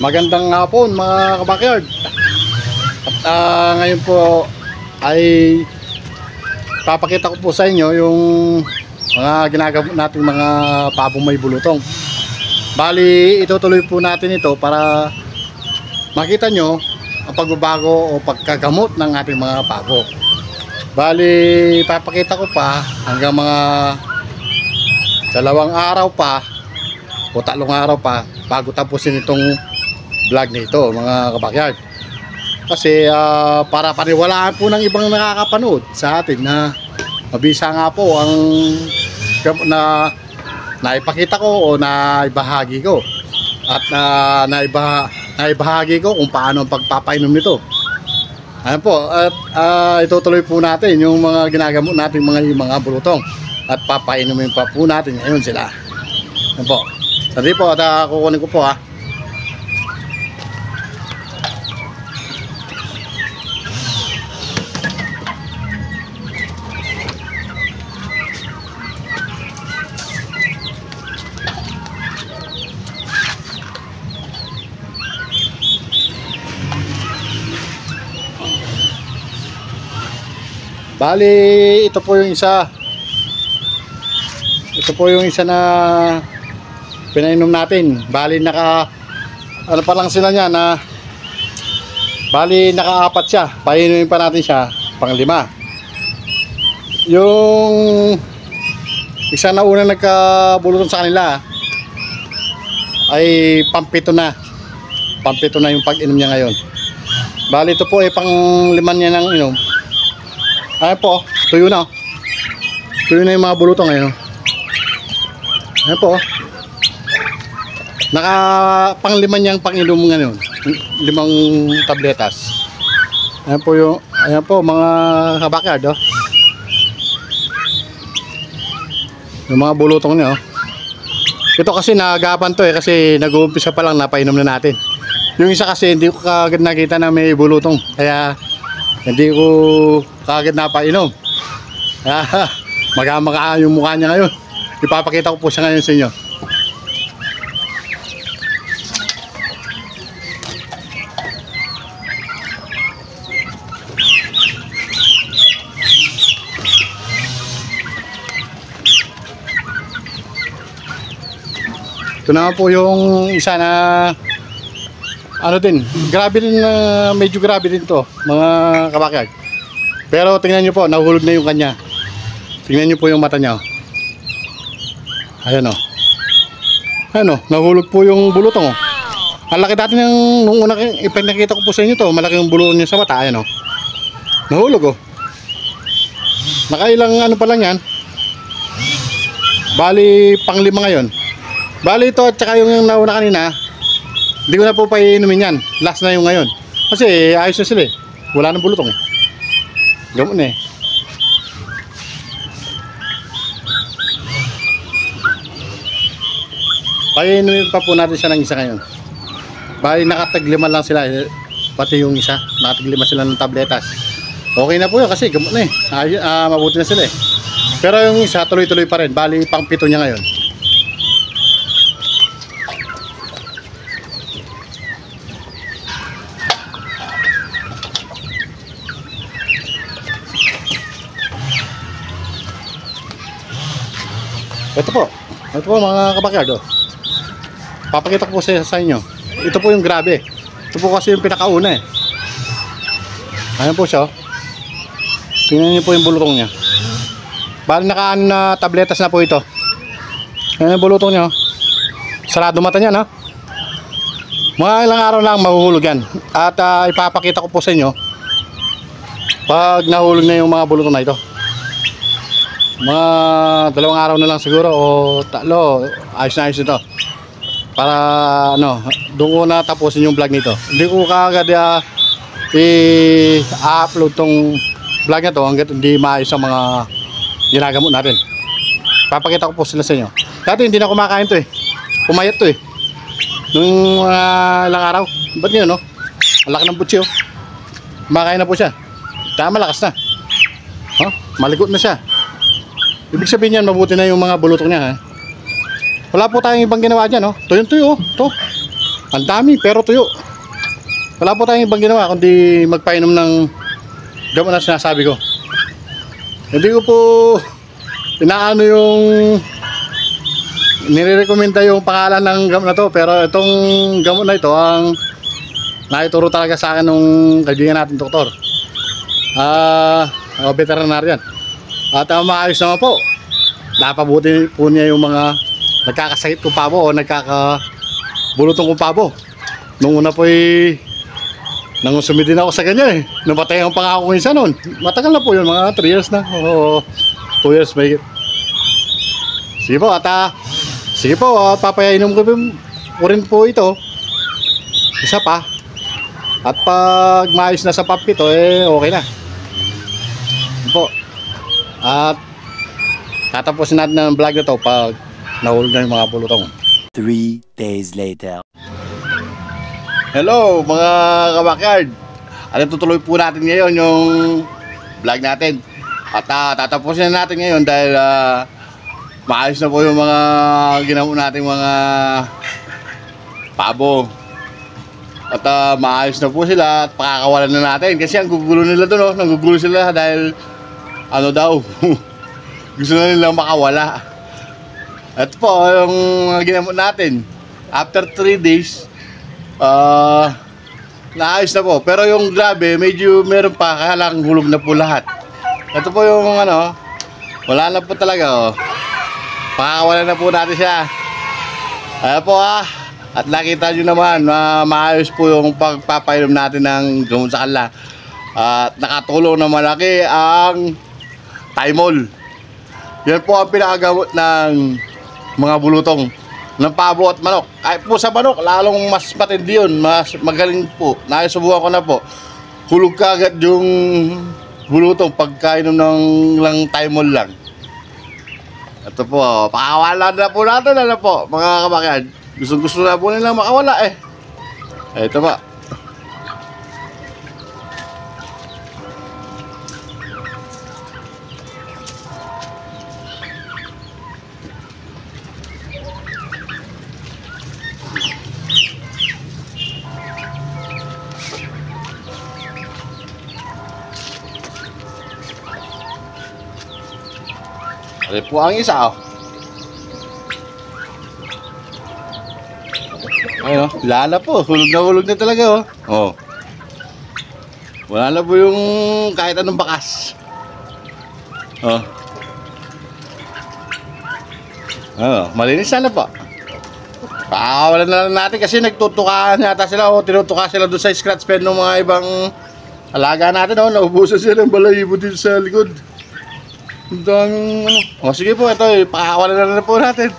Magandang hapon mga kabakyard. At ngayon po ay papakita ko po sa inyo yung mga ginagawa nating mga pabong may bulutong. Bali itutuloy po natin ito para makita nyo ang pagbabago o pagkagamot ng ating mga pabo. Bali papakita ko pa hanggang mga 2 araw pa o 3 araw pa bago tapusin itong vlog nito mga kabakyard. Kasi para paniwalaan po ng ibang nakakapanood sa atin na mabisa nga po ang naipakita ko o naibahagi ko at naibahagi ko kung paano ang pagpapainom nito. Ayan po, at itutuloy po natin yung mga ginagamot natin mga bulutong at papainumin pa po natin ngayon sila. Ayan po. Sandi po at kukunin ko po Bali, ito po yung isa. Ito po yung isa na pinainom natin. Bali ano pa lang sila niya na bali naka-4 siya. Painumin pa natin siya pang-5. Yung isa na una nagkabulutong sa kanila ay pang-7 na. Pang-7 na yung pag-inom niya ngayon. Bali ito po ay pang-5 niya ng inom. Ayan po, tuyo na. Tuyo na yung mga bulutong ngayon. Ayan po. Pang-5 niyang pang-inom ngayon. 5 tabletas. Ayan po mga kabakyard yung mga bulutong niya Ito kasi nagapan to kasi nag-uumpisa pa lang napainom na natin. Yung isa kasi hindi ko kagad nakita na may bulutong. Kaya hindi ko kagad napainom. Maga yung mukha niya ngayon. Ipapakita ko po siya ngayon sa inyo. Ito na po yung isa na ano din, grabe din, medyo grabe din to mga kabakyard. Pero tingnan nyo po, nahulog na yung kanya. Tingnan nyo po yung mata niya Ayan Ayan nahulog po yung bulutong Ang laki dati nung una ipinakita ko po sa inyo to. Malaki yung bulutong niya sa mata. Ayan nahulog Nakailang ano pa lang yan. Bali pang-5 ngayon. Bali ito at saka yung nauna kanina, hindi ko na po painumin yan. Last na yung ngayon. Kasi ayos na sila Wala nang bulutong Gamot na Painumin pa po natin siya ng isa ngayon. Bali nakatag-5 lang sila. Pati yung isa, nakatag-5 sila ng tabletas. Okay na po yun kasi gamot na mabuti na sila Pero yung isa tuloy-tuloy pa rin. Bali pang-7 niya ngayon. Ito po mga kabakyard Papakita ko po sa inyo. Ito po yung grabe. Ito po kasi yung pinakauna Ayan po siya Tingnan niyo po yung bulutong niya. Bali nakaan na tabletas na po ito. Ayan yung bulutong niya Sarado mata niya Mga ilang araw lang mahuhulog yan. At ipapakita ko po sa inyo pag nahulog na yung mga bulutong na ito. Mga 2 araw na lang siguro o 3, ayos na ayos ito. Para doon ko na tapusin yung vlog nito. Hindi ko kagad i-upload tong vlog na to hanggat hindi maayos ang mga ginagamot natin. Papakita ko po sila sa inyo. Dati hindi na kumakain to Pumayat to nung ilang araw. Ba't yun Ang laki ng butsi Kumakain na po siya. Tama, malakas na. Maligot na siya. Ibig sabihin yan, mabuti na yung mga bulutong niya Wala po tayong ibang ginawa dyan Tuyong-tuyo to. Ang dami pero tuyo. Wala po tayong ibang ginawa kundi magpainom ng gamot na sinasabi ko. Hindi ko po inaano yung nire-recommenda yung pangalan ng gamot na to, pero itong gamot na ito ang naituro talaga sa akin nung kaibigan natin doktor. Veterinarian. At maayos naman po. Napabuti po niya yung mga nagkakasakit kong pabo o nagkakabulutong kong pabo. Nung una po nangusumi din ako sa ganyan Napatayan pa nga ako minsan nun. Matagal na po yun, mga 3 years na. O 2 years may. Sige po, sige po, papainom ko rin po ito. Isa pa. At pag maayos na sa puppy to, okay na. Po. At tatapusin natin ang vlog na to pag nahulog na yung mga bulutong. 3 days later. Hello mga kabakyard. Tutuloy po natin ngayon yung vlog natin. At tatapusin na natin ngayon dahil maayos na po yung mga ginawa natin mga pabo. At maayos na po sila at pakakawalan na natin. Kasi ang gugulo nila doon, nanggugulo sila dahil ano daw, gusto na nilang makawala. At po, yung ginamot natin, after 3 days, naayos na po. Pero yung grabe, medyo meron pa, kaya lang hulog na po lahat. Ito po yung wala na po talaga pakakawalan na po natin siya. Ayan po at nakita nyo naman, maayos po yung pagpapainom natin ng gamot sa kanila. At nakatulong na malaki ang Thymol. Yan po ang pinakagamot ng mga bulutong ng pabo at manok. Ay po sa manok, lalong mas matindi yun, mas magaling po. Naisubukan ko na po. Hulog ka agad yung bulutong pagkainom ng lang Thymol lang. Ito po, pakawala na po natin po mga kabakyard. Gusto na po nilang makawala Ito ba. Ito po ang isa Ayun lala po, hulog na talaga wala na po yung kahit anong bakas. Malinis sana po. Pakakawalan na lang natin kasi nagtutukaan yata sila tinutuka sila doon sa scratch pen ng mga ibang alaga natin naubusan sila ng balahibo dito sa likod. Ang daming sige po, ito pakakawalan na lang po natin.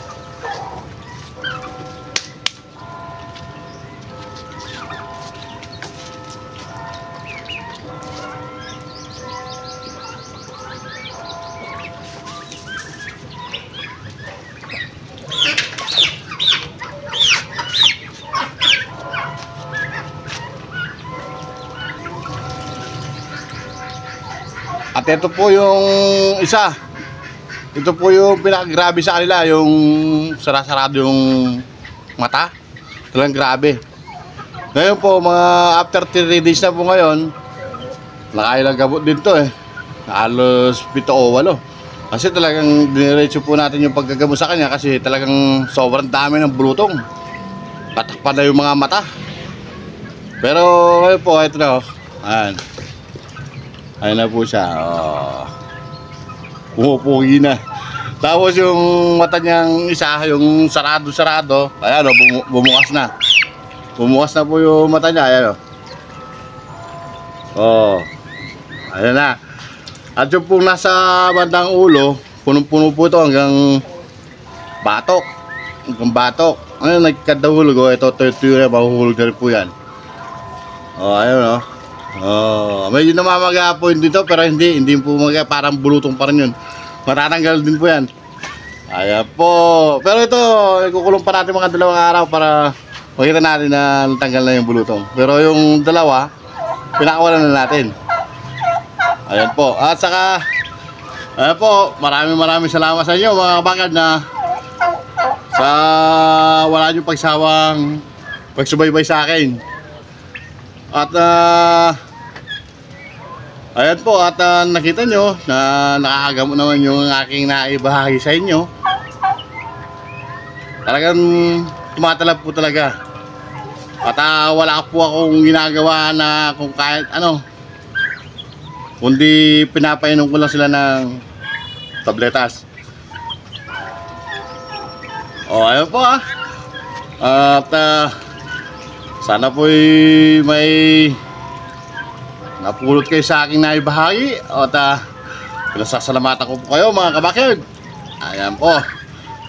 At ito po yung isa. Ito po yung pinakagrabe sa kanila, yung sarado yung mata. Talagang grabe. Ngayon po, mga after 3 days na po ngayon, nakailang gamot din to Halos 7 o 8. Kasi talagang diniretso po natin yung paggagamot sa kanya kasi talagang sobrang dami ng bulutong. Patakpan na yung mga mata. Pero ngayon po, ito na Ayan. Ayan na po siya. Pumupugi na. Tapos yung mata niyang isa, yung sarado. Ayan bumukas na. Bumukas na po yung mata niya. Ayan Ayan na. At yung pong nasa bandang ulo, punong-puno po ito hanggang batok. Ayan, nagkadahulog. Ito na, mahuhulog na rin po yan. Ayun medyo namamaga po dito pero hindi po parang bulutong pa rin yun. Matatanggal din po yan. Ayan po. Pero ito, ikukulong pa natin mga 2 araw para makita natin na natanggal na yung bulutong. Pero yung dalawa, pinakawalan na natin. Ayan po. At saka, ayan po, maraming salamat sa inyo mga kabakad na sa wala nyo pagsawang pagsubaybay sa akin. At ayan po, at nakita nyo na nakakagamo naman yung aking naibahagi sa inyo. Talagang tumatalab po talaga. At wala po akong ginagawa na kung kahit ano, kundi pinapainom ko lang sila ng tabletas. Ayun po at sana po'y may napulot kayo sa aking naibahagi. At pinasasalamatan ko po kayo mga kabakyard. Ayan po.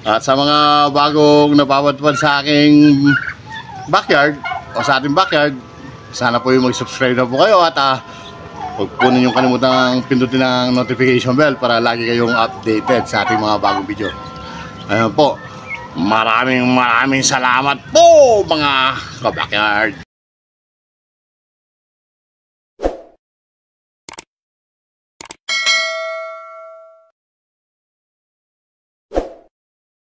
At sa mga bagong napapadpad sa aking backyard o sa ating backyard, sana po yung mag-subscribe na po kayo. At huwag po ninyong kalimutang pindutin ang notification bell para lagi kayong updated sa ating mga bagong video. Ayan po. Maraming salamat po mga kabakyard.